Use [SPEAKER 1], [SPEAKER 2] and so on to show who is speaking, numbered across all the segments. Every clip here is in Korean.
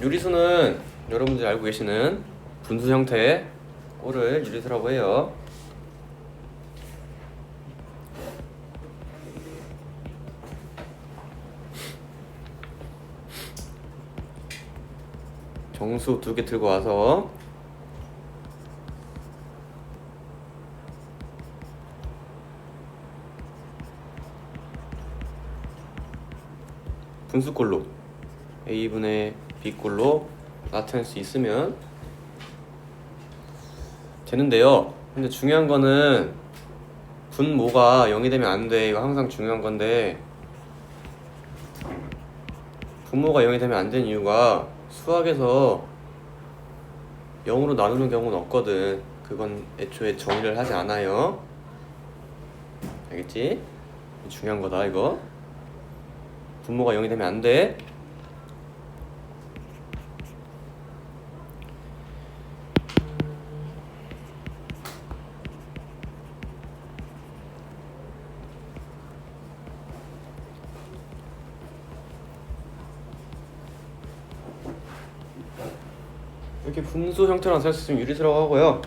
[SPEAKER 1] 유리수는 여러분들이 알고 계시는 분수 형태의 꼴을 유리수라고 해요. 정수 2개 들고 와서 분수꼴로 A분의 B꼴로 나타낼 수 있으면 되는데요. 근데 중요한 거는 분모가 0이 되면 안 돼. 이거 항상 중요한 건데 분모가 0이 되면 안 되는 이유가 수학에서 0으로 나누는 경우는 없거든. 그건 애초에 정의를 하지 않아요. 알겠지? 중요한 거다 이거. 분모가 0이 되면 안 돼. 이렇게 분수 형태로 나타낼 수 있으면 유리수라고 하고요.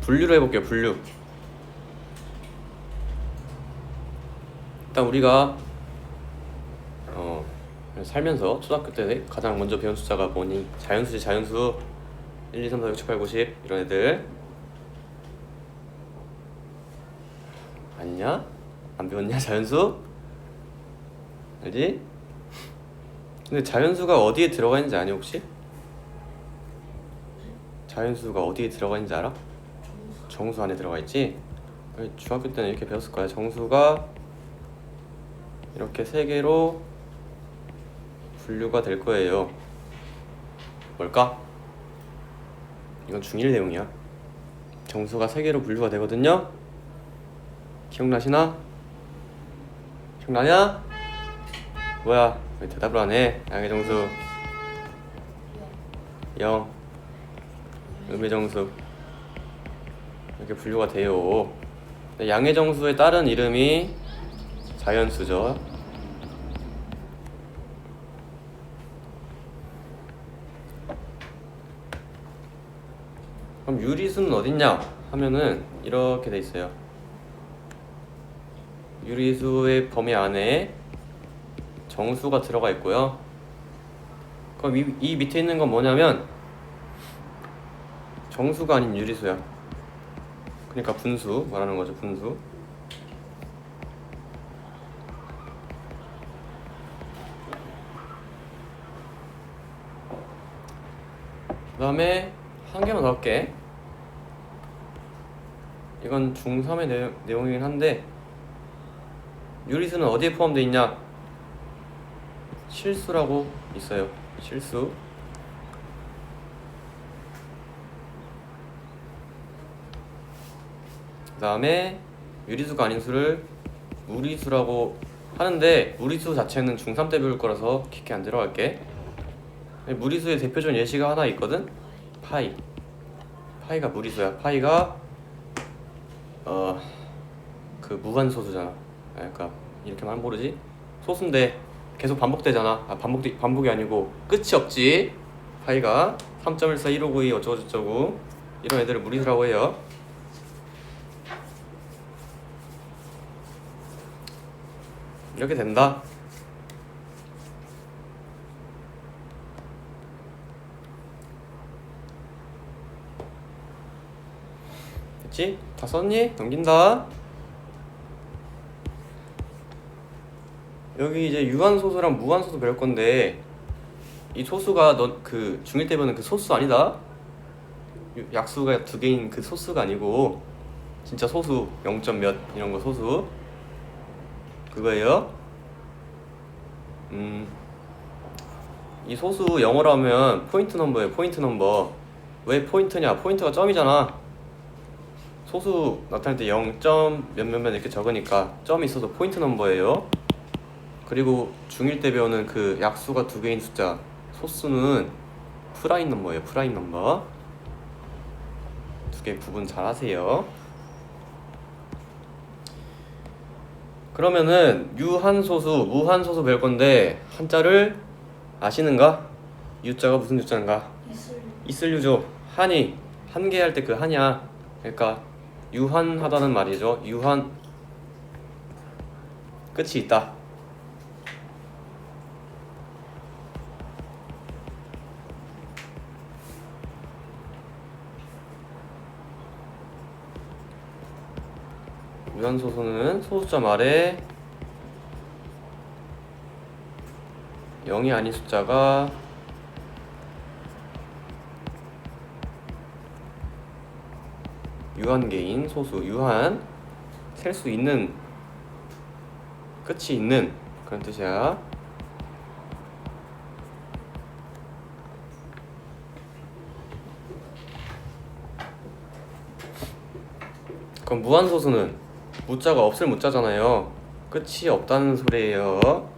[SPEAKER 1] 분류를 해볼게요. 분류. 일단 우리가 살면서 초등학교 때 가장 먼저 배운 숫자가 뭐니? 자연수지. 자연수 1, 2, 3, 4, 6, 7, 8, 9, 10 이런 애들 아니냐? 안 배웠냐? 자연수? 알지? 근데 자연수가 어디에 들어가 있는지 아니 혹시? 자연수가 어디에 들어가 있는지 알아? 정수 안에 들어가 있지? 중학교 때는 이렇게 배웠을 거야. 정수가 이렇게 3개로 분류가 될 거예요. 뭘까? 이건 중1 내용이야. 정수가 3개로 분류가 되거든요. 기억나시나? 기억나냐? 뭐야? 왜 대답을 안 해? 양의 정수 0, 음의 정수 이렇게 분류가 돼요. 양의 정수의 다른 이름이 자연수죠. 그럼 유리수는 어딨냐 하면은 이렇게 돼 있어요. 유리수의 범위 안에 정수가 들어가 있고요. 그럼 이 밑에 있는 건 뭐냐면 정수가 아닌 유리수야. 그러니까 분수 말하는 거죠. 분수. 그 다음에 한 개만 더 할게. 이건 중3의 내용이긴 한데 유리수는 어디에 포함되어 있냐? 실수라고 있어요. 실수. 그 다음에 유리수가 아닌 수를 무리수라고 하는데 무리수 자체는 중3 때 배울 거라서 깊게 안 들어갈게. 무리수의 대표적인 예시가 하나 있거든? 파이. 파이가 무리수야. 파이가 그 무한소수잖아. 그러니까 이렇게 말하면 모르지? 소수인데 계속 반복되잖아. 반복이 아니고 끝이 없지. 파이가 3.14, 1592 어쩌고저쩌고 이런 애들을 무리수라고 해요. 이렇게 된다. 됐지? 다 썼니? 넘긴다. 여기 이제 유한소수랑 무한소수 배울 건데 이 소수가 그 중1 때 배우는 그 소수 아니다. 약수가 2개인 그 소수가 아니고 진짜 소수 0. 몇 이런 거 소수 그거예요. 이 소수 영어로 하면 포인트 넘버예요. 포인트 넘버. 왜 포인트냐? 포인트가 점이잖아. 소수 나타낼 때 0점 몇몇몇 이렇게 적으니까 점이 있어서 포인트 넘버예요. 그리고 중1 때 배우는 그 약수가 2개인 숫자 소수는 프라임 넘버예요. 프라임 넘버. 2개 구분 잘 하세요. 그러면은 유한소수, 무한소수 배울 건데 한자를 아시는가? 유자가 무슨 유자인가? 있을 유죠. 한이 한 개 할 때 그 한이야. 그러니까 유한하다는 말이죠. 유한 끝이 있다. 유한소수는 소수점 아래 0이 아닌 숫자가 유한계인 소수, 유한 셀 수 있는 끝이 있는 그런 뜻이야. 그럼 무한소수는 무자가 없을 무자잖아요. 끝이 없다는 소리예요.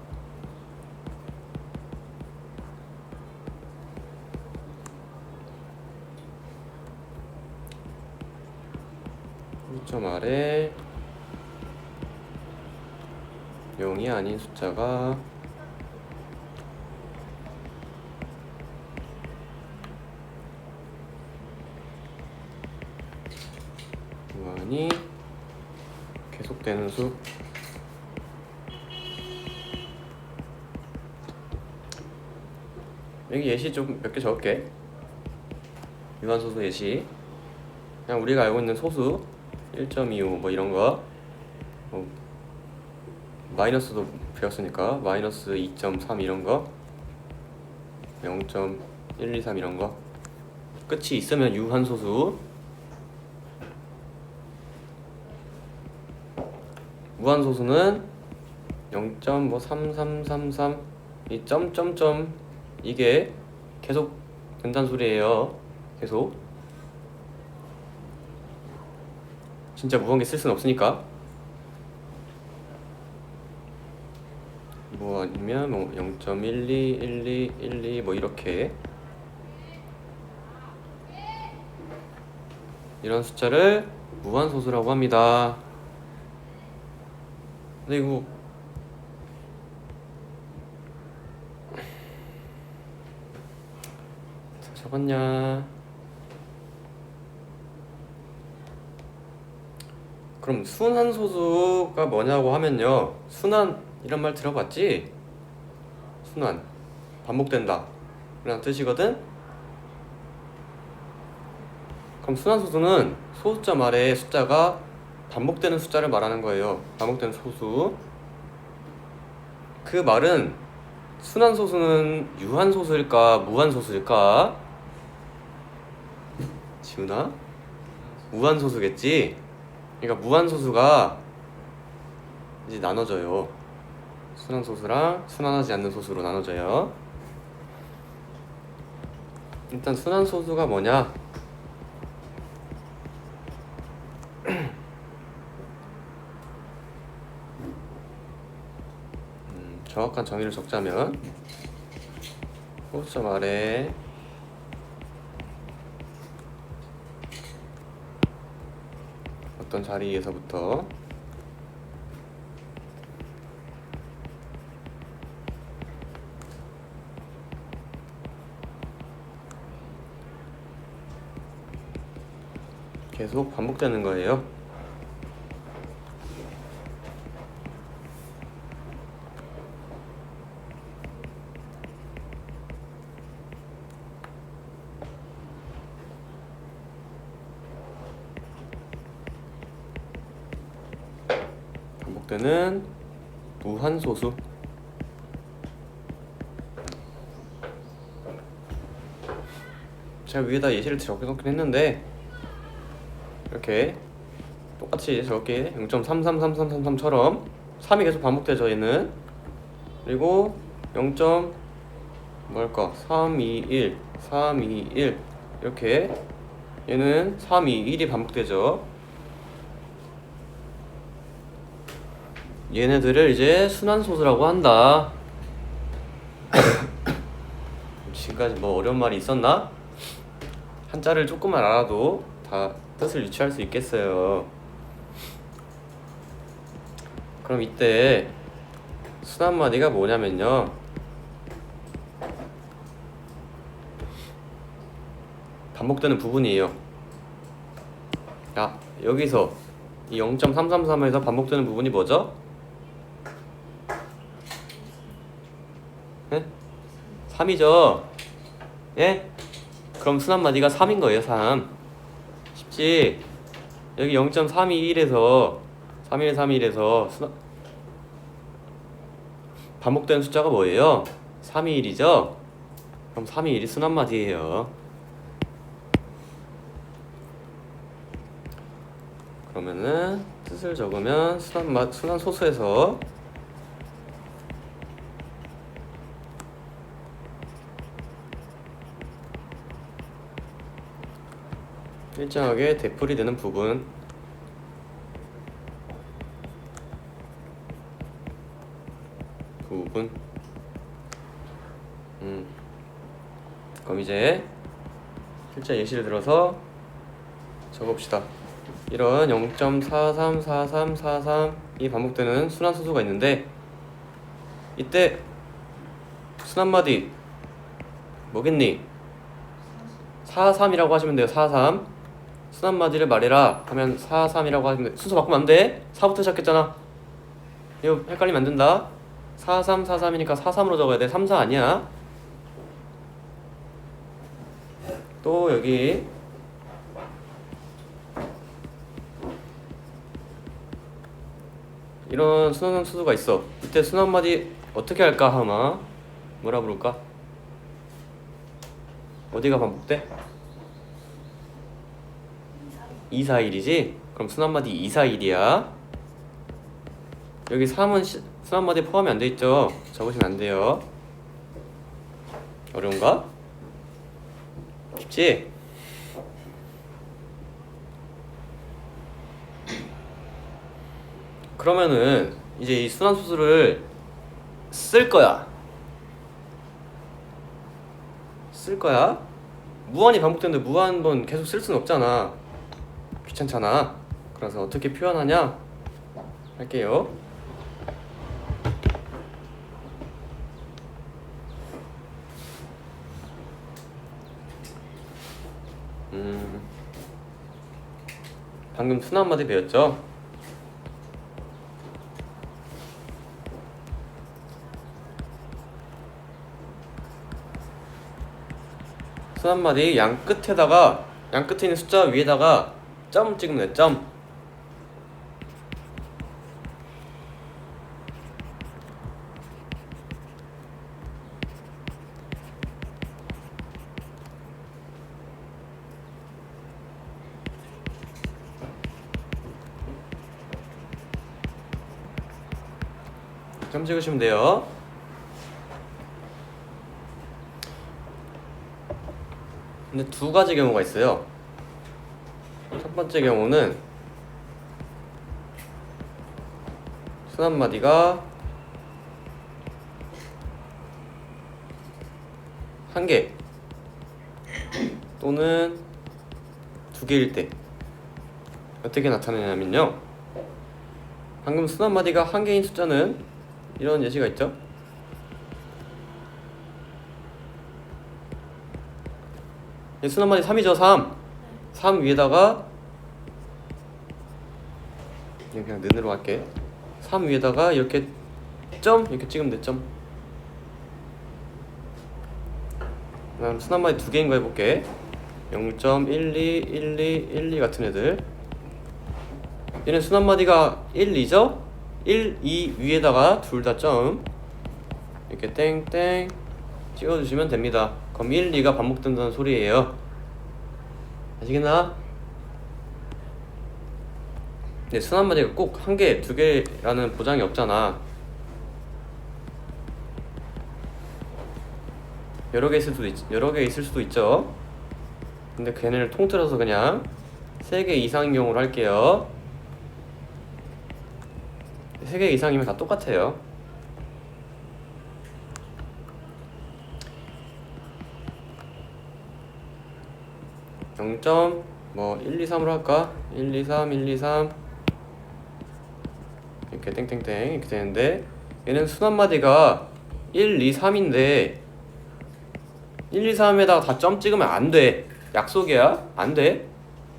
[SPEAKER 1] 점 아래 0이 아닌 숫자가 무한히 계속되는 수. 여기 예시 좀 몇 개 적을게. 유한소수 예시. 그냥 우리가 알고 있는 소수 1.25 뭐 이런 거, 마이너스도 배웠으니까 마이너스 2.3 이런 거, 0.123 이런 거 끝이 있으면 유한소수. 무한소수는 0.3333 이 점점점 이게 계속 된다는 소리예요. 계속. 진짜 무한계 쓸 수는 없으니까. 뭐 아니면 뭐 0.12, 12, 12 뭐 이렇게 이런 숫자를 무한소수라고 합니다. 근데 이거 적었냐? 그럼 순한소수가 뭐냐고 하면요, 순한 이런 말 들어봤지? 순한 반복된다 라는 뜻이거든? 그럼 순한소수는 소수점 아래에 숫자가 반복되는 숫자를 말하는 거예요. 반복되는 소수. 그 말은 순한소수는 유한소수일까 무한소수일까? 지훈아? 무한소수겠지? 그러니까 무한소수가 이제 나눠져요. 순한소수랑 순한하지 않는 소수로 나눠져요. 일단 순한소수가 뭐냐? 정확한 정의를 적자면 소수점 아래 어떤 자리에서부터 계속 반복되는 거예요. 반복되는 무한소수. 제가 위에다 예시를 적어놓긴 했는데 이렇게 똑같이 저렇게 0.333333처럼 3이 계속 반복되죠. 얘는. 그리고 0. 뭘까? 321 321 이렇게 얘는 321이 반복되죠. 얘네들을 이제 순한소수라고 한다. 지금까지 뭐 어려운 말이 있었나? 한자를 조금만 알아도 다 뜻을 유추할 수 있겠어요. 그럼 이때 순 한마디가 뭐냐면요, 반복되는 부분이에요. 야, 여기서 이 0.333에서 반복되는 부분이 뭐죠? 예? 3이죠? 예? 그럼 순 한마디가 3인 거예요. 3. 쉽지? 여기 0.321에서 3131에서 반복되는 숫자가 뭐예요? 321이죠? 그럼 321이 순 한마디예요. 그러면은 뜻을 적으면 순한 소수에서 일정하게 대풀이 되는 부분, 그럼 이제 실제 예시를 들어서 적어봅시다. 이런 0.434343이 반복되는 순한 소수가 있는데, 이때 순 한마디 뭐겠니? 43이라고 하시면 돼요. 43. 순 한마디를 말해라 하면 43이라고 하시면 돼. 순서 바꾸면 안 돼. 4부터 시작했잖아. 이거 헷갈리면 안 된다. 4343이니까 43으로 적어야 돼. 34 아니야. 또 여기 이런 순한 수수가 있어. 이때 순 한마디 어떻게 할까 하마? 뭐라 부를까? 어디가 반복돼? 241이지? 그럼 순 한마디 241이야. 여기 3은 순 한마디 포함이 안 돼 있죠? 적으시면 안 돼요. 어려운가? 쉽지? 그러면은 이제 이 순한 소수를 쓸 거야. 무한히 반복되는데 무한번 계속 쓸 수는 없잖아. 귀찮잖아. 그래서 어떻게 표현하냐 할게요. 방금 순 한마디 배웠죠? 순 한마디 양 끝에 있는 숫자 위에다가 점 찍으면 돼. 점. 점 찍으시면 돼요. 근데 두 가지 경우가 있어요. 첫 번째 경우는 순 한마디가 한 개 또는 두 개일 때 어떻게 나타내냐면요, 방금 순 한마디가 한 개인 숫자는 이런 예시가 있죠. 순 한마디 3이죠. 3 위에다가 그냥 는으로 할게. 3 위에다가 이렇게 점 이렇게 찍으면 돼. 점. 그다음 순 한마디 두 개인 거 해볼게. 0.12, 12 같은 애들. 얘는 순 한마디가 1, 2죠? 1, 2 위에다가 둘 다 점 이렇게 땡땡 찍어주시면 됩니다. 그럼 1, 2가 반복된다는 소리예요. 아시겠나? 근데 순 한마디가 꼭 한 개, 두 개라는 보장이 없잖아. 여러 개 있을 수도 있죠. 근데 걔네를 통틀어서 그냥 3개 이상인 경우로 할게요. 3개 이상이면 다 똑같아요. 뭐 1, 2, 3으로 할까? 1, 2, 3, 1, 2, 3 이렇게 땡땡땡 이렇게 되는데, 얘는 순한마디가 1, 2, 3인데 1, 2, 3에다가 다 점 찍으면 안 돼. 약속이야. 안 돼.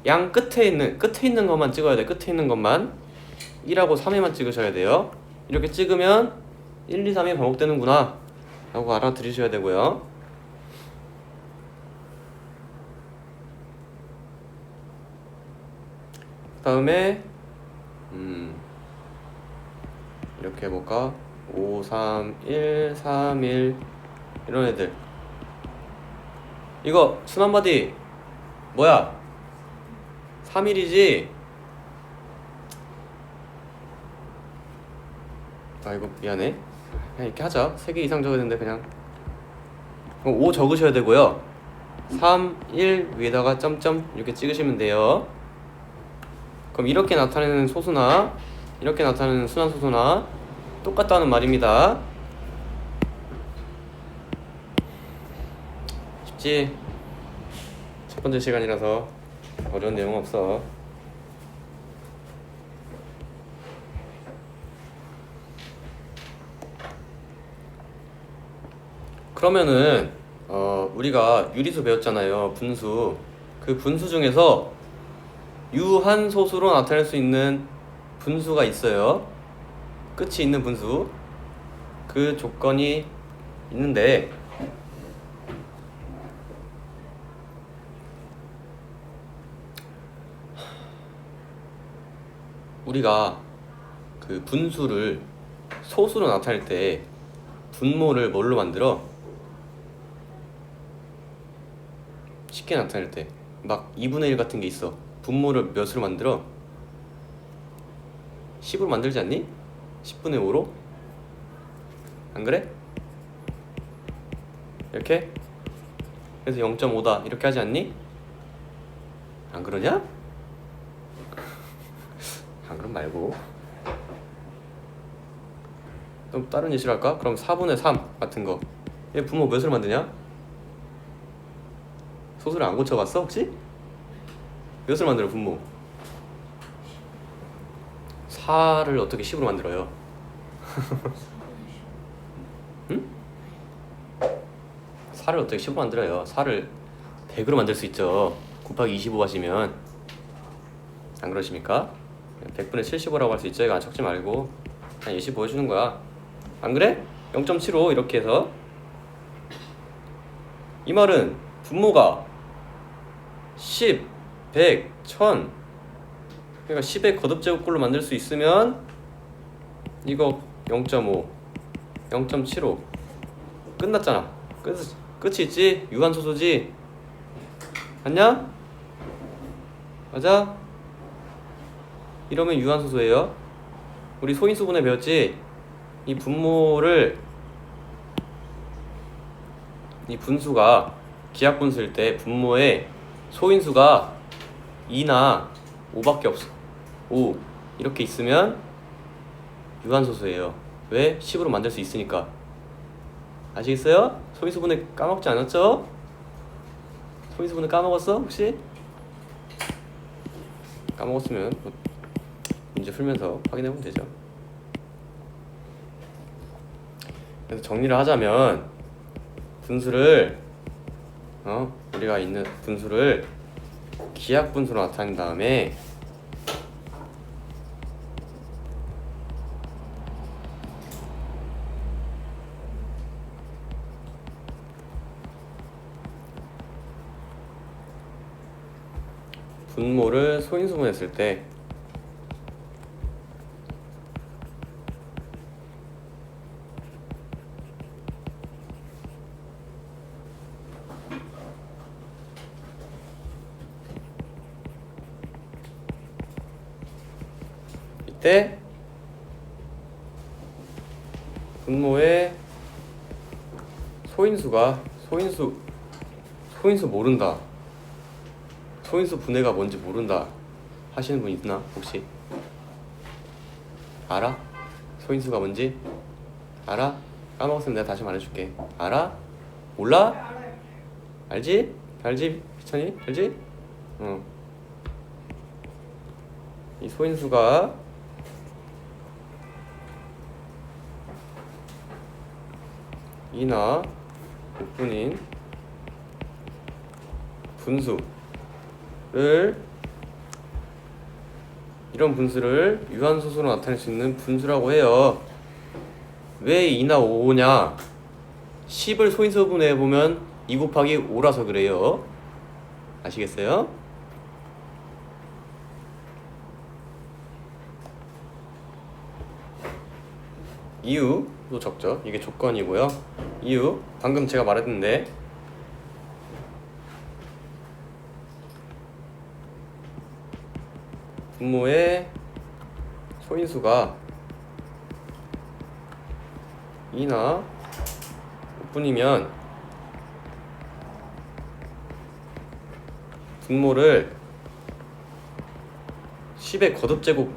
[SPEAKER 1] 양 끝에 있는 것만 찍어야 돼. 끝에 있는 것만. 1하고 3에만 찍으셔야 돼요. 이렇게 찍으면 1, 2, 3이 반복되는구나 라고 알아들으셔야 되고요. 그 다음에 이렇게 해볼까? 5, 3, 1, 3, 1 이런 애들. 이거 순한마디 뭐야? 3일이지? 아 이거 미안해. 그냥 이렇게 하자. 3개 이상 적어야 되는데 그냥 5 적으셔야 되고요. 3, 1 위에다가 점점 이렇게 찍으시면 돼요. 그럼 이렇게 나타내는 소수나 이렇게 나타내는 순한 소수나 똑같다는 말입니다. 쉽지? 첫 번째 시간이라서 어려운 내용 없어. 그러면은 우리가 유리수 배웠잖아요. 분수. 그 분수 중에서 유한소수로 나타낼 수 있는 분수가 있어요. 끝이 있는 분수. 그 조건이 있는데 우리가 그 분수를 소수로 나타낼 때 분모를 뭘로 만들어? 쉽게 나타낼 때 막 2분의 1 같은 게 있어. 분모를 몇으로 만들어? 10으로 만들지 않니? 10분의 5로? 안 그래? 이렇게? 그래서 0.5다 이렇게 하지 않니? 안 그러냐? 안 그럼 말고. 또 다른 예시를 할까? 그럼 4분의 3 같은 거. 얘 분모 몇으로 만드냐? 소수를 안 고쳐봤어 혹시? 몇으로 만들어 분모? 4를 어떻게 10으로 만들어요? 응? 4를 어떻게 10으로 만들어요? 4를 100으로 만들 수 있죠. 곱하기 25 하시면. 안 그러십니까? 100분의 75라고 할 수 있죠. 이거 안 적지 말고 그냥 예시 보여주는 거야. 안 그래? 0.75 이렇게 해서. 이 말은 분모가 10, 100, 1000 그러니까 10의 거듭제곱꼴로 만들 수 있으면 이거 0.5, 0.75 끝났잖아. 끝이 있지? 유한소수지? 맞냐? 맞아? 이러면 유한소수예요. 우리 소인수분해 배웠지? 이 분모를 이 분수가 기하분수일 때 분모에 소인수가 2나 5밖에 없어. 5 이렇게 있으면 유한소수예요. 왜? 10으로 만들 수 있으니까. 아시겠어요? 소인수분해 까먹지 않았죠? 소인수분해 까먹었어? 혹시? 까먹었으면 문제 풀면서 확인해보면 되죠. 그래서 정리를 하자면 분수를 우리가 있는 분수를 기하분수로 나타낸 다음에 분모를 소인수분했을 때 이때 분모의 소인수가 소인수 모른다. 소인수 분해가 뭔지 모른다 하시는 분 있나 혹시? 알아? 소인수가 뭔지? 알아? 까먹었으면 내가 다시 말해줄게. 알아? 몰라? 알지? 알지? 비천이? 알지? 이 소인수가 2나 5분인 분수를 이런 분수를 유한소수로 나타낼 수 있는 분수라고 해요. 왜 2나 5냐? 10을 소인수분해 해보면 2 곱하기 5라서 그래요. 아시겠어요? 이유도 적죠. 이게 조건이고요. 이유 방금 제가 말했는데 분모의 소인수가 2나 5분이면 분모를 10의 거듭제곱으로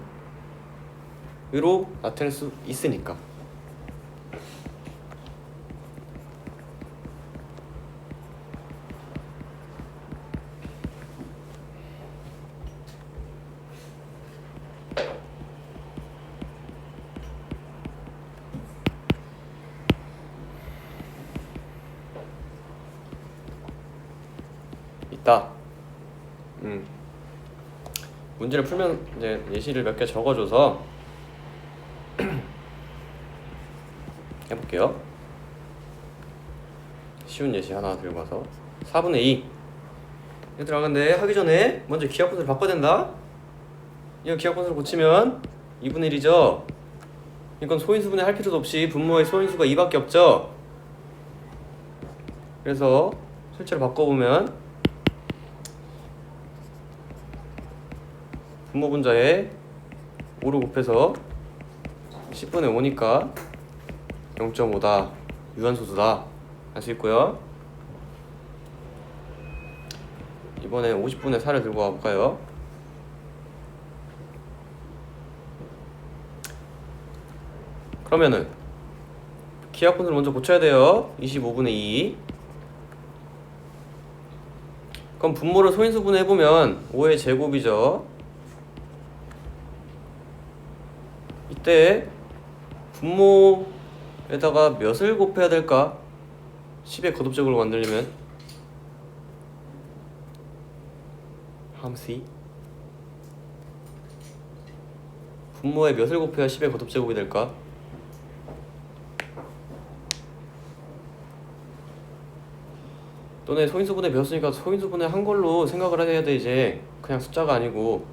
[SPEAKER 1] 나타낼 수 있으니까. 있다. 문제를 풀면 이제 예시를 몇 개 적어줘서 해볼게요. 쉬운 예시 하나 들고 와서 4분의 2. 얘들아, 근데 하기 전에 먼저 기하분수를 바꿔야 된다. 이거 기하분수를 고치면 2분의 1이죠. 이건 소인수분해 할 필요도 없이 분모의 소인수가 2밖에 없죠. 그래서 실제로 바꿔보면 분모 분자에 5를 곱해서 10분의 5니까 0.5다. 유한소수다. 할 수 있고요. 이번엔 50분의 4를 들고 와볼까요? 그러면은 기하분수를 먼저 고쳐야 돼요. 25분의 2. 그럼 분모를 소인수분해 해보면 5의 제곱이죠. 이때 분모에다가 몇을 곱해야 될까? 10의 거듭제곱으로 만들려면 함수 분모에 몇을 곱해야 10의 거듭제곱이 될까? 너네 소인수분해 배웠으니까 소인수분해 한 걸로 생각을 해야 돼. 이제 그냥 숫자가 아니고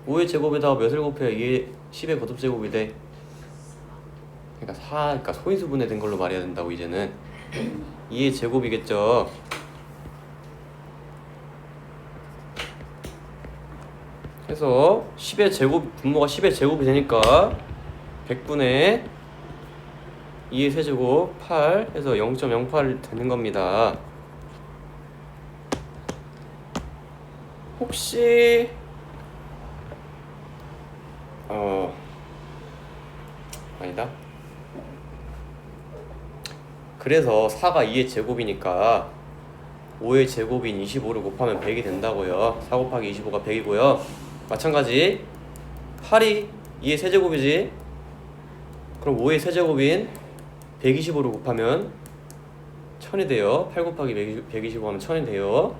[SPEAKER 1] 5의 제곱에다가 몇을 곱해야 이게 10의 거듭제곱이 돼. 그러니까 4, 그러니까 소인수분해 된 걸로 말해야 된다고. 이제는 2의 제곱이겠죠. 그래서 10의 제곱, 분모가 10의 제곱이 되니까 100분의 2의 세제곱 8 해서 0.08 되는 겁니다. 혹시 아니다. 그래서 4가 2의 제곱이니까 5의 제곱인 25를 곱하면 100이 된다고요. 4 곱하기 25가 100이고요. 마찬가지 8이 2의 세제곱이지. 그럼 5의 세제곱인 125를 곱하면 1000이 돼요. 8 곱하기 125 하면 1000이 돼요.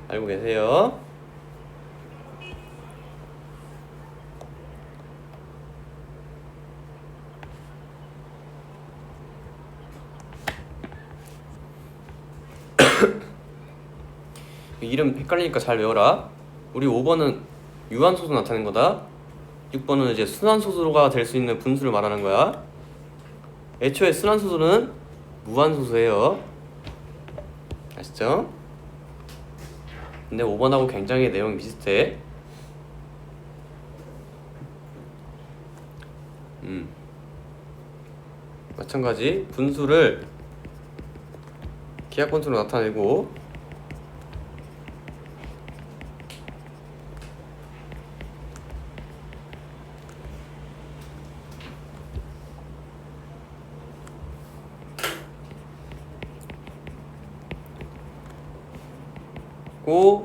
[SPEAKER 1] 알고 계세요? 이름 헷갈리니까 잘 외워라. 우리 5번은 유한소수 나타낸 거다. 6번은 이제 순환소수가 될 수 있는 분수를 말하는 거야. 애초에 순환소수는 무한소수예요. 아시죠? 근데 5번하고 굉장히 내용이 비슷해. 마찬가지 분수를 기하분수로 나타내고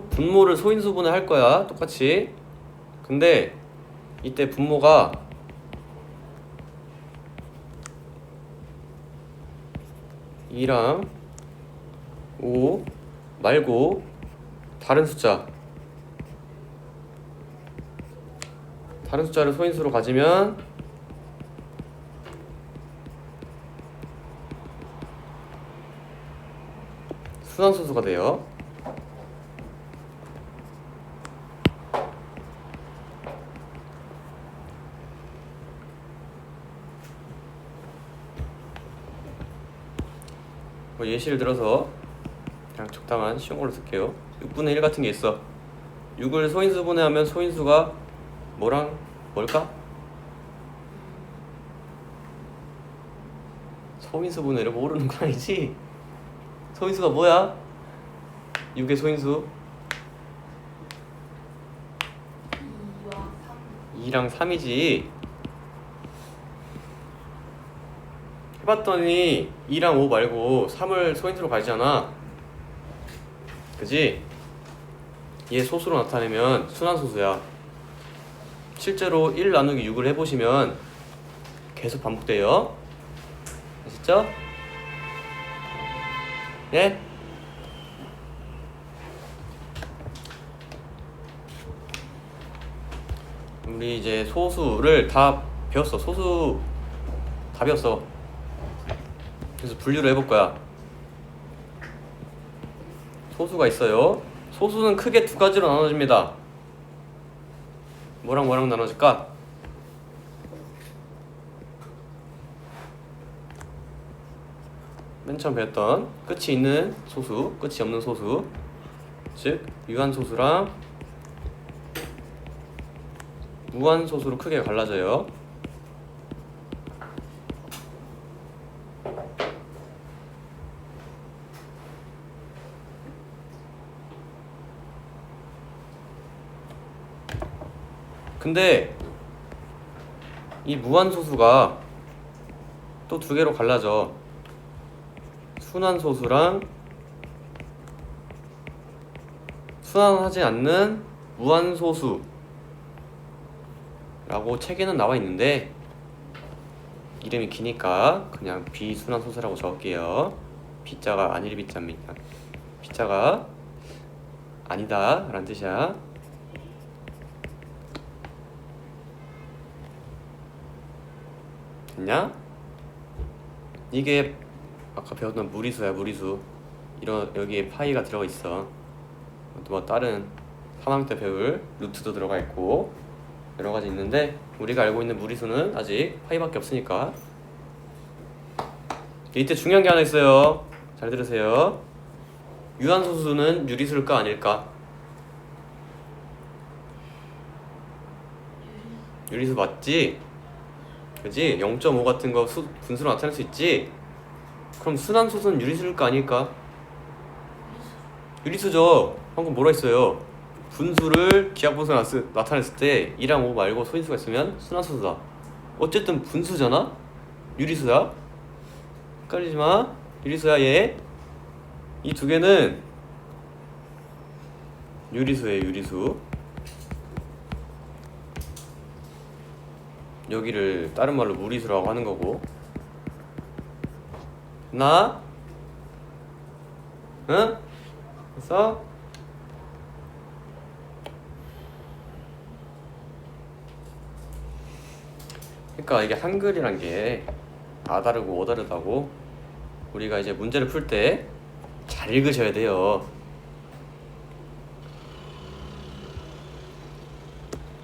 [SPEAKER 1] 분모를 소인수분해 할 거야. 똑같이. 근데 이때 분모가 2랑 5 말고 다른 숫자를 소인수로 가지면 순환소수가 돼요. 뭐 예시를 들어서 그냥 적당한 쉬운 걸로 쓸게요. 6분의 1 같은 게 있어. 6을 소인수 분해하면 소인수가 뭘까? 소인수 분해를 모르는 거 아니지? 소인수가 뭐야? 6의 소인수 2랑 3이지. 해봤더니 2랑 5 말고 3을 소인수로 가지잖아. 그지? 얘 소수로 나타내면 순환소수야. 실제로 1 나누기 6을 해보시면 계속 반복돼요. 아시죠? 네? 우리 이제 소수를 다 배웠어. 소수 다 배웠어. 그래서 분류를 해볼 거야. 소수가 있어요. 소수는 크게 두 가지로 나눠집니다. 뭐랑 나눠질까? 맨 처음 배웠던 끝이 있는 소수, 끝이 없는 소수, 즉 유한소수랑 무한소수로 크게 갈라져요. 근데 이 무한소수가 또 두 개로 갈라져. 순환소수랑 순환하지 않는 무한소수 라고 책에는 나와 있는데 이름이 기니까 그냥 비순환소수라고 적을게요. B자가 아닐 B자입니다. B자가 아니다 라는 뜻이야. 됐냐? 이게 아까 배웠던 무리수야. 무리수. 여기에 파이가 들어가 있어. 또 뭐 다른 3학년 때 배울 루트도 들어가 있고 여러 가지 있는데 우리가 알고 있는 무리수는 아직 파이밖에 없으니까. 이때 중요한 게 하나 있어요. 잘 들으세요. 유한소수는 유리수일까 아닐까? 유리수 맞지? 그지? 0.5 같은 거 분수로 나타낼 수 있지? 그럼 순환소수는 유리수일까 아닐까? 유리수죠. 방금 뭐라 했어요? 분수를 기하분수로 나타냈을 때 2랑 5 말고 소인수가 있으면 순환소수다. 어쨌든 분수잖아? 유리수야? 헷갈리지마. 유리수야 얘. 이 두 개는 유리수예요. 유리수. 여기를 다른 말로 무리수라고 하는 거고. 나? 응? 됐어? 그러니까 이게 한글이란 게 아 다르고 어 다르다고. 우리가 이제 문제를 풀 때 잘 읽으셔야 돼요.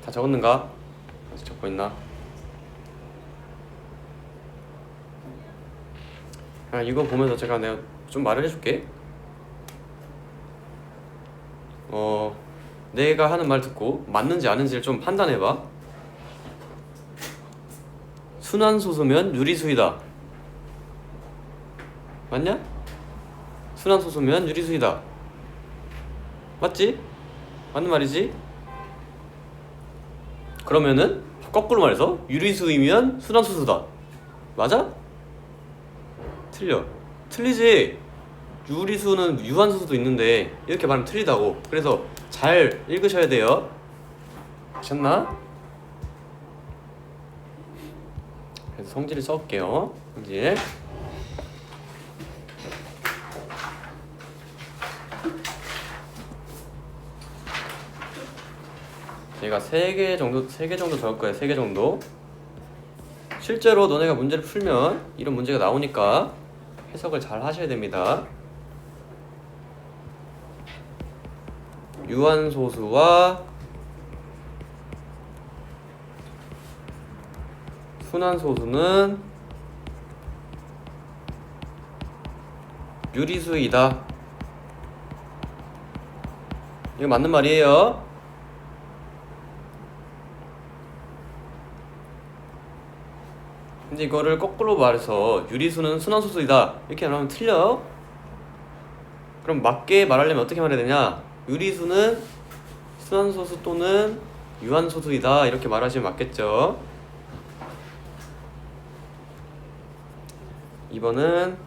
[SPEAKER 1] 다 적었는가? 아직 적고 있나? 이거 보면서 내가 좀 말을 해줄게. 내가 하는 말 듣고 맞는지 아닌지를 좀 판단해봐. 순환소수면 유리수이다. 맞냐? 순환소수면 유리수이다. 맞지? 맞는 말이지? 그러면은 거꾸로 말해서 유리수이면 순환소수다. 맞아? 틀려. 틀리지. 유리수는 유한소수도 있는데 이렇게 말하면 틀리다고. 그래서 잘 읽으셔야 돼요. 아셨나? 그래서 성질을 써볼게요. 성질. 얘가 3개 정도 적을 거야. 3개 정도. 실제로 너네가 문제를 풀면 이런 문제가 나오니까 해석을 잘 하셔야 됩니다. 유한소수와 순환소수는 유리수이다. 이거 맞는 말이에요. 근데 이거를 거꾸로 말해서 유리수는 순환소수이다 이렇게 말하면 틀려. 그럼 맞게 말하려면 어떻게 말해야 되냐? 유리수는 순환소수 또는 유한소수이다 이렇게 말하시면 맞겠죠. 2번은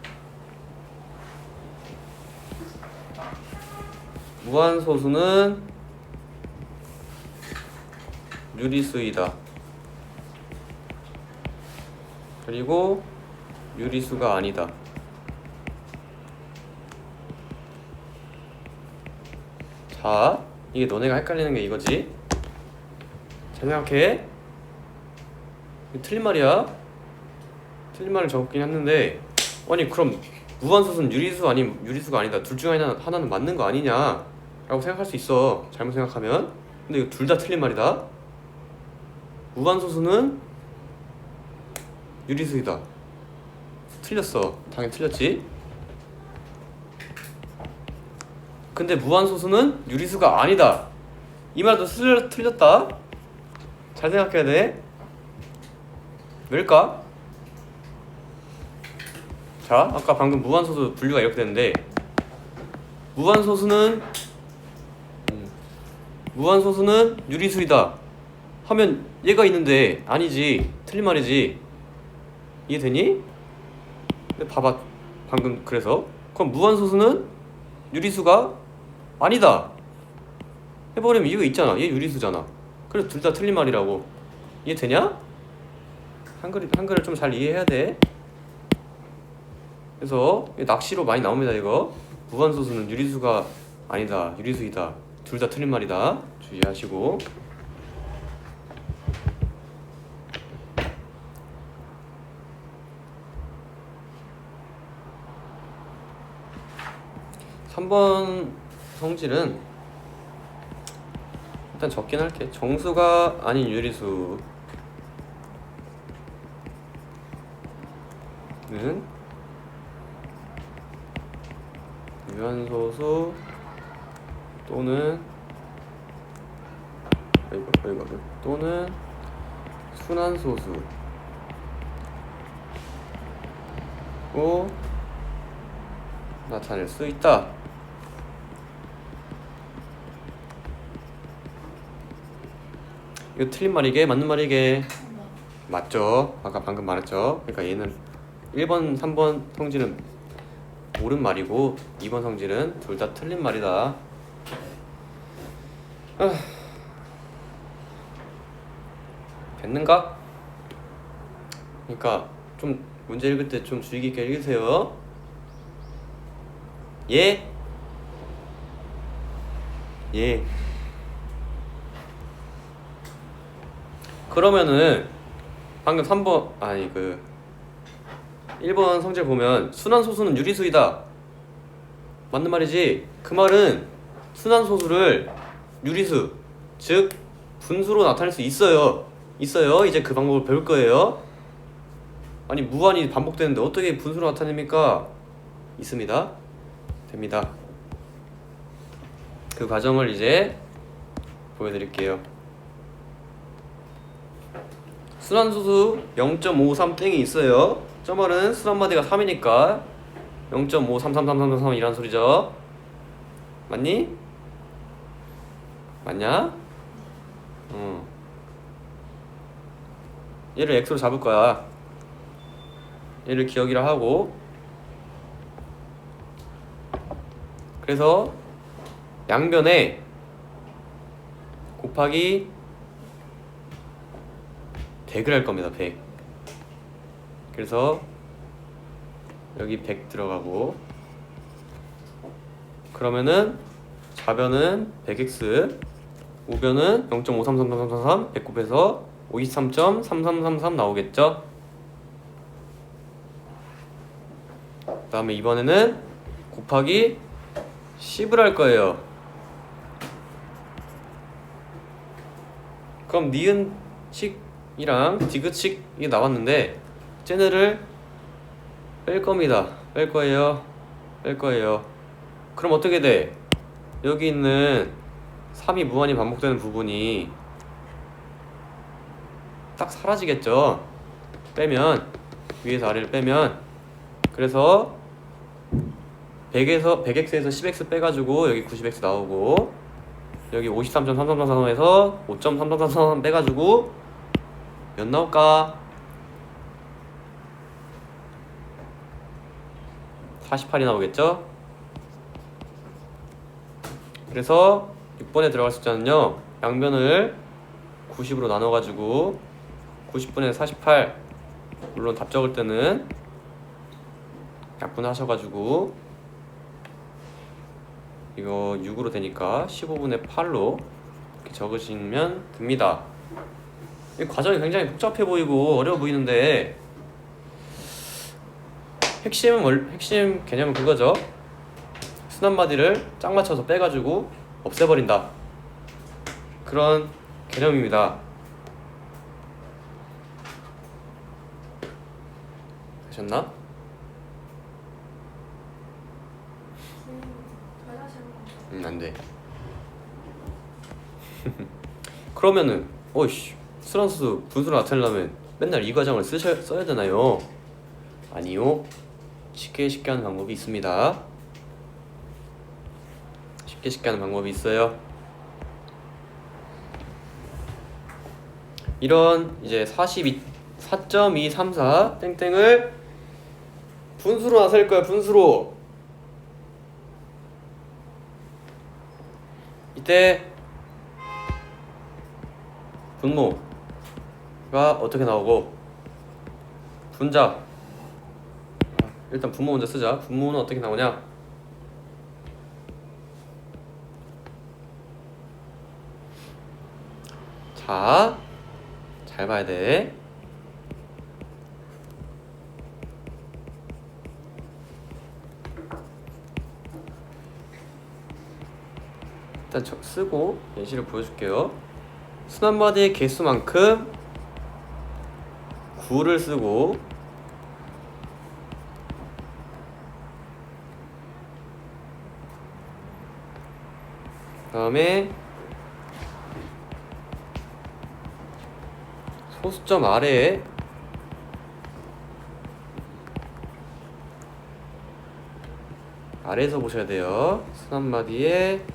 [SPEAKER 1] 무한소수는 유리수이다. 그리고 유리수가 아니다. 자, 이게 너네가 헷갈리는 게 이거지. 잘 생각해. 이거 틀린 말이야. 틀린 말을 적었긴 했는데, 아니 그럼 무한소수는 유리수 아닌 유리수가 아니다. 둘 중 하나는 맞는 거 아니냐 라고 생각할 수 있어. 잘못 생각하면. 근데 이거 둘 다 틀린 말이다. 무한소수는 유리수이다. 틀렸어. 당연히 틀렸지. 근데 무한소수는 유리수가 아니다. 이 말도 틀렸다. 잘 생각해야 돼. 왜일까? 자, 아까 방금 무한소수 분류가 이렇게 됐는데 무한소수는 유리수이다 하면 얘가 있는데 아니지. 틀린 말이지. 이해되니? 근데 봐봐. 방금 그래서 그럼 무한소수는 유리수가 아니다 해버리면 이거 있잖아. 얘 유리수잖아. 그래서 둘 다 틀린 말이라고. 이해되냐? 한글을 좀 잘 이해해야 돼. 그래서 낚시로 많이 나옵니다. 이거 무한소수는 유리수가 아니다. 유리수이다. 둘 다 틀린 말이다. 주의하시고. (3번) 성질은 일단 적긴 할게. 정수가 아닌 유리수는 유한소수 또는 순환소수고 나타낼 수 있다. 이거 틀린 말이게 맞는 말이게? 맞죠. 아까 방금 말했죠. 그러니까 얘는 1번 3번 성질은 옳은 말이고 2번 성질은 둘 다 틀린 말이다. 됐는가? 그러니까 좀 문제 읽을 때 좀 주의 깊게 읽으세요. 예? 예. 그러면은 방금 3번 1번 성질 보면 순환소수는 유리수이다 맞는 말이지. 그 말은 순환소수를 유리수 즉 분수로 나타낼 수 있어요. 이제 그 방법을 배울 거예요. 아니 무한이 반복되는데 어떻게 분수로 나타냅니까? 있습니다. 됩니다. 그 과정을 이제 보여드릴게요. 순환소수 0.53땡이 있어요. 저 말은 순환마디가 3이니까 0.5333333 이란 소리죠. 맞니? 맞냐? 얘를 x로 잡을 거야. 얘를 기억이라 하고, 그래서 양변에 곱하기 100을 할 겁니다. 100. 그래서 여기 100 들어가고, 그러면은 좌변은 100x 우변은 0.533333 배꼽에서 53.3333 나오겠죠? 그 다음에 이번에는 곱하기 10을 할 거예요. 그럼 니은식이랑 디귿식이 나왔는데 쟤네를 뺄 겁니다. 뺄 거예요. 그럼 어떻게 돼? 여기 있는 3이 무한히 반복되는 부분이 딱 사라지겠죠? 빼면, 위에서 아래를 빼면. 그래서 100x에서 10x 빼가지고 여기 90x 나오고, 여기 53.3333에서 5.3333 빼가지고 몇 나올까? 48이 나오겠죠? 그래서 6번에 들어갈 숫자는요, 양변을 90으로 나눠가지고 90분의 48, 물론 답 적을 때는 약분하셔가지고 이거 6으로 되니까 15분의 8로 이렇게 적으시면 됩니다. 이 과정이 굉장히 복잡해 보이고 어려워 보이는데 핵심 개념은 그거죠. 순환마디를 짝 맞춰서 빼가지고 없애버린다. 그런 개념입니다. 되셨나? 안 돼. 그러면은 순환수수 분수를 나타내려면 맨날 이 과정을 써야 되나요? 아니요. 쉽게 하는 방법이 있습니다. 쉽게 하는 방법이 있어요. 이런 이제 4.234 땡땡을 분수로 나설 거야. 분수로. 이때 분모가 어떻게 나오고 분자, 일단 분모 먼저 쓰자. 분모는 어떻게 나오냐? 자, 잘 봐야 돼. 일단 쓰고 예시를 보여줄게요. 순환마디의 개수만큼 9를 쓰고 그 다음에 소수점 아래에 아래에서 보셔야 돼요. 순환마디에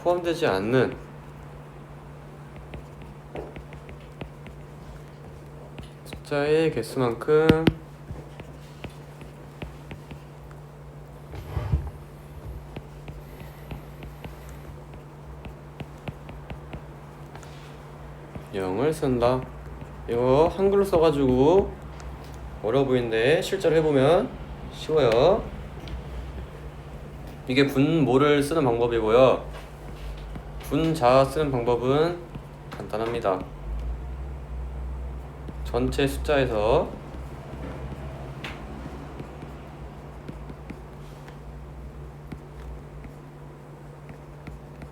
[SPEAKER 1] 포함되지 않는 숫자의 개수만큼 영을 쓴다. 이거 한글로 써가지고 어려워 보이는데 실제로 해보면 쉬워요. 이게 분모를 쓰는 방법이고요. 분자 쓰는 방법은 간단합니다. 전체 숫자에서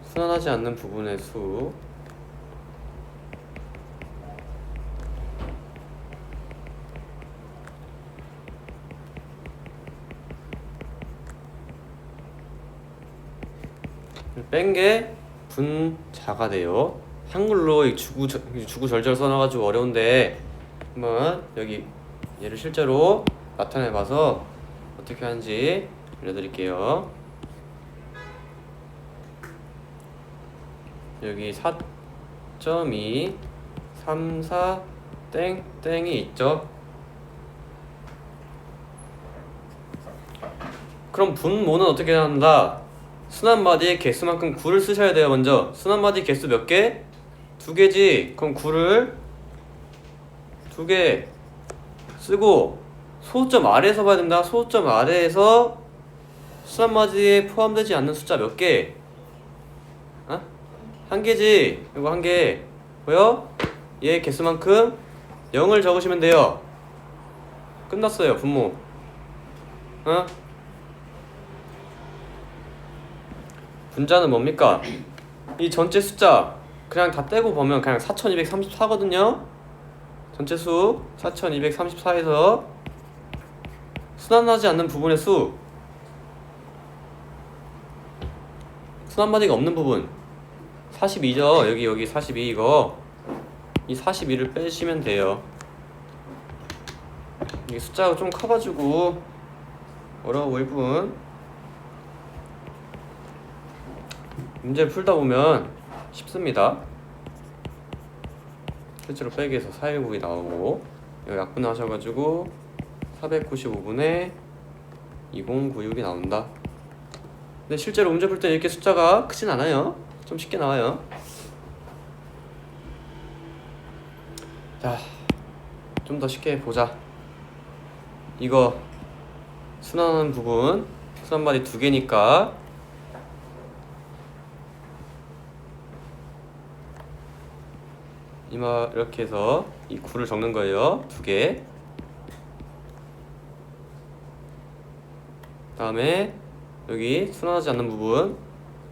[SPEAKER 1] 순환하지 않는 부분의 수 뺀 게 분자가 돼요. 한글로 주구절절 써놔가지고 어려운데 한번 여기 얘를 실제로 나타내봐서 어떻게 하는지 알려드릴게요. 여기 4.2 34 땡땡이 있죠. 그럼 분모는 어떻게 한다? 순환마디의 개수만큼 9를 쓰셔야 돼요. 먼저 순환마디 개수 몇 개? 2개지. 그럼 9를 2개 쓰고 소수점 아래에서 봐야 됩니다. 소수점 아래에서 순환마디에 포함되지 않는 숫자 몇 개? 어? 한 개지. 이거 한 개. 보여? 얘 개수만큼 0을 적으시면 돼요. 끝났어요, 분모. 어? 분자는 뭡니까? 이 전체 숫자 그냥 다 떼고 보면 그냥 4234거든요. 전체 수 4234에서 순환하지 않는 부분의 수, 순환마디가 없는 부분 42죠. 여기 42 이거. 이 42를 빼시면 돼요. 이게 숫자가 좀 커가지고 어려울 뿐. 문제 풀다 보면 쉽습니다. 실제로 빼기에서 419이 나오고 여기 약분 하셔가지고 495분의 2096이 나온다. 근데 실제로 문제 풀 때 이렇게 숫자가 크진 않아요. 좀 쉽게 나와요. 자, 좀 더 쉽게 보자. 이거 순환하는 부분, 순환마디 2개니까 이렇게 해서 이 9를 적는 거예요. 2개. 다음에 여기 순환하지 않는 부분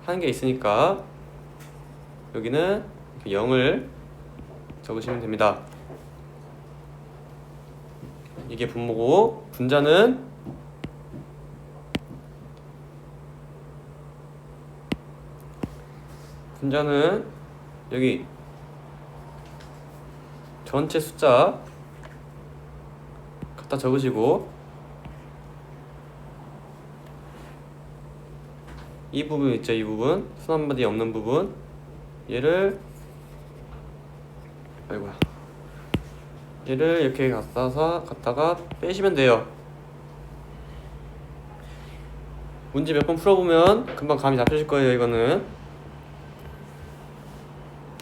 [SPEAKER 1] 1개 있으니까 여기는 0을 적으시면 됩니다. 이게 분모고, 분자는 여기 전체 숫자 갖다 적으시고 이 부분 있죠, 이 부분 순환마디 없는 부분 얘를 이렇게 갖다가 빼시면 돼요. 문제 몇 번 풀어보면 금방 감이 잡히실 거예요. 이거는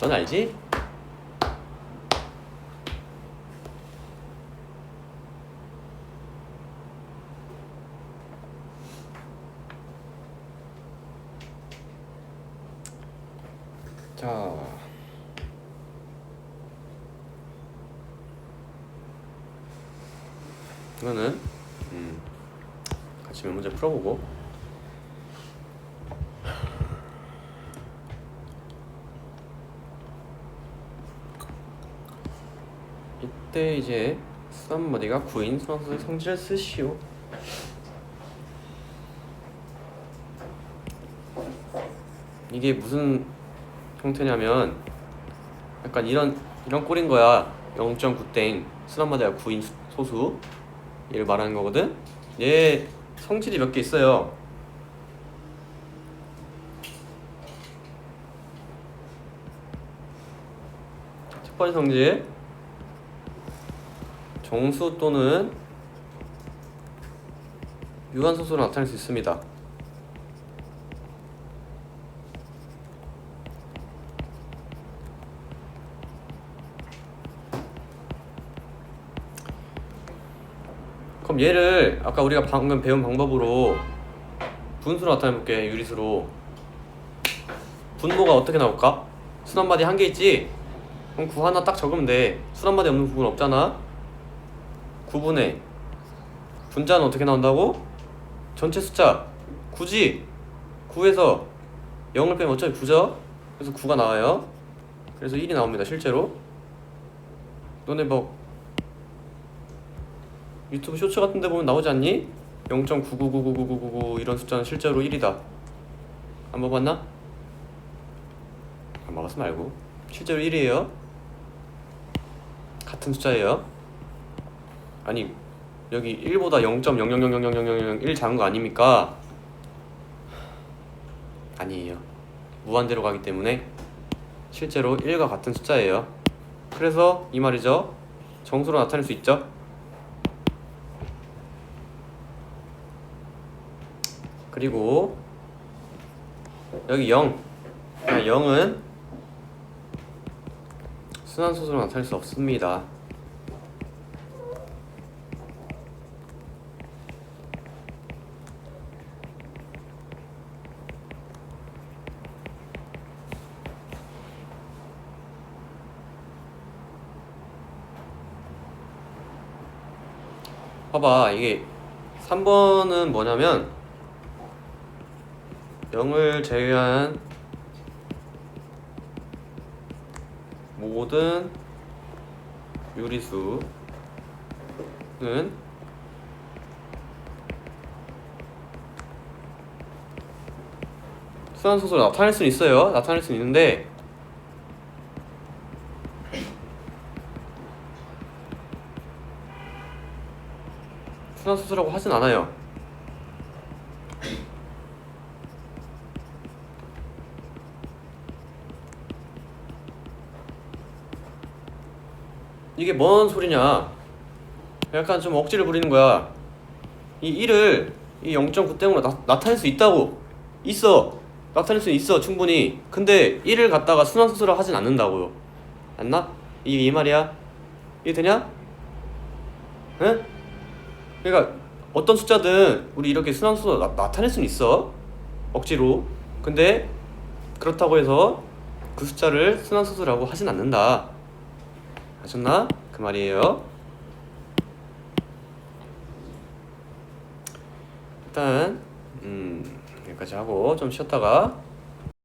[SPEAKER 1] 넌 알지? 자, 이거는 같이 몇 문제 풀어보고 이때 이제 순환마디가 9인 순환소의 성질을 쓰시오. 이게 무슨 형태냐면 약간 이런 꼴인 거야. 0.9땡 순환마디가 9인 소수 얘를 말하는 거거든. 얘 성질이 몇 개 있어요. 첫 번째 성질, 정수 또는 유한소수로 나타낼 수 있습니다. 그럼 얘를 아까 우리가 방금 배운 방법으로 분수로 나타내볼게. 유리수로. 분모가 어떻게 나올까? 순환마디 1개 있지? 그럼 9 하나 딱 적으면 돼. 순환마디 없는 부분 없잖아. 9분의 분자는 어떻게 나온다고? 전체 숫자 9지? 9에서 0을 빼면 어차피 9죠? 그래서 9가 나와요. 그래서 1이 나옵니다. 실제로 너네 뭐 유튜브 쇼츠 같은 데 보면 나오지 않니? 0.9999999 이런 숫자는 실제로 1이다. 안 봐봤나? 안 봐봤으면 알고. 실제로 1이에요. 같은 숫자예요. 아니 여기 1보다 0.000000001 작은 거 아닙니까? 아니에요. 무한대로 가기 때문에 실제로 1과 같은 숫자예요. 그래서 이 말이죠. 정수로 나타낼 수 있죠. 그리고 여기 0. 0은 순환소수로 나타낼 수 없습니다. 봐봐, 이게 3번은 뭐냐면 0을 제외한 모든 유리수는 순환소수로 나타낼 수는 있어요. 나타낼 수는 있는데 순환소수라고 하진 않아요. 이게 뭔 소리냐? 약간 좀 억지를 부리는 거야. 이 1을 이 0.9 때문에 나타낼 수 있다고. 있어. 나타낼 수 있어, 충분히. 근데 1을 갖다가 순환소수로 하진 않는다고요. 맞나? 이게 이 말이야? 이게 되냐? 응? 그러니까 어떤 숫자든 우리 이렇게 순환소수로 나타낼 수는 있어. 억지로. 근데 그렇다고 해서 그 숫자를 순환소수라고 하진 않는다. 아셨나? 그 말이에요. 일단 여기까지 하고 좀 쉬었다가